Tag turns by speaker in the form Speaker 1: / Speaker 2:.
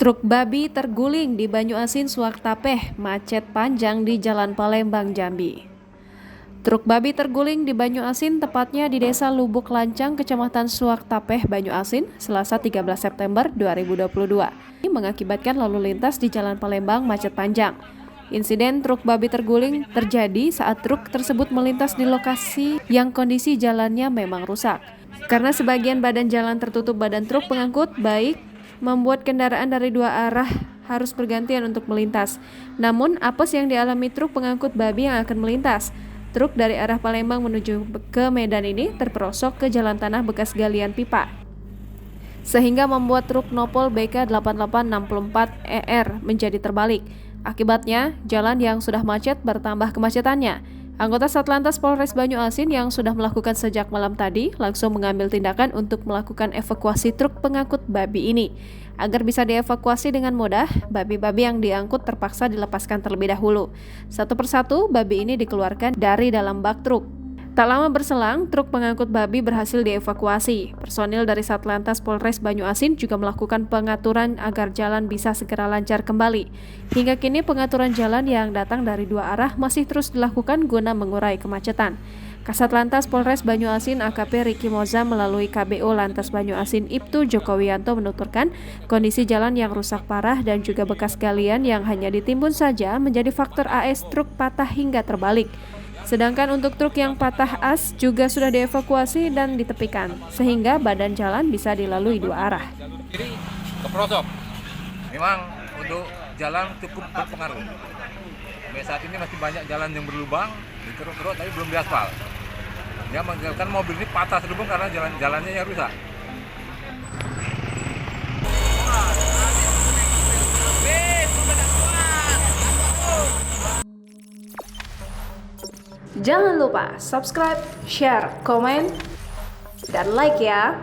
Speaker 1: Truk babi terguling di Banyuasin Suwaktapeh, macet panjang di Jalan Palembang, Jambi. Truk babi terguling di Banyuasin, tepatnya di Desa Lubuk Lancang, Kecamatan Suwaktapeh, Banyuasin, Selasa 13 September 2022. Ini mengakibatkan lalu lintas di Jalan Palembang macet panjang. Insiden truk babi terguling terjadi saat truk tersebut melintas di lokasi yang kondisi jalannya memang rusak. Karena sebagian badan jalan tertutup badan truk pengangkut baik, membuat kendaraan dari dua arah harus bergantian untuk melintas. Namun, apes yang dialami truk pengangkut babi yang akan melintas. Truk dari arah Palembang menuju ke Medan ini terperosok ke jalan tanah bekas galian pipa, sehingga membuat truk Nopol BK 8864ER menjadi terbalik. Akibatnya, jalan yang sudah macet bertambah kemacetannya. Anggota Satlantas Polres Banyuasin yang sudah melakukan sejak malam tadi langsung mengambil tindakan untuk melakukan evakuasi truk pengangkut babi ini. Agar bisa dievakuasi dengan mudah, babi-babi yang diangkut terpaksa dilepaskan terlebih dahulu. Satu persatu, babi ini dikeluarkan dari dalam bak truk. Tak lama berselang, truk pengangkut babi berhasil dievakuasi. Personil dari Satlantas Polres Banyuasin juga melakukan pengaturan agar jalan bisa segera lancar kembali. Hingga kini pengaturan jalan yang datang dari dua arah masih terus dilakukan guna mengurai kemacetan. Kasat Lantas Polres Banyuasin AKP Riki Moza melalui KBO Lantas Banyuasin Ibtu Jokowianto menuturkan kondisi jalan yang rusak parah dan juga bekas galian yang hanya ditimbun saja menjadi faktor AS truk patah hingga terbalik. Sedangkan untuk truk yang patah as juga sudah dievakuasi dan ditepikan, sehingga badan jalan bisa dilalui dua arah.
Speaker 2: Kiri keprosok, memang untuk jalan cukup berpengaruh. Sampai saat ini masih banyak jalan yang berlubang, dikeruk-keruk tapi belum diaspal. Yang mengakibatkan mobil ini patah selubung karena jalannya yang rusak.
Speaker 1: Jangan lupa subscribe, share, komen, dan like ya.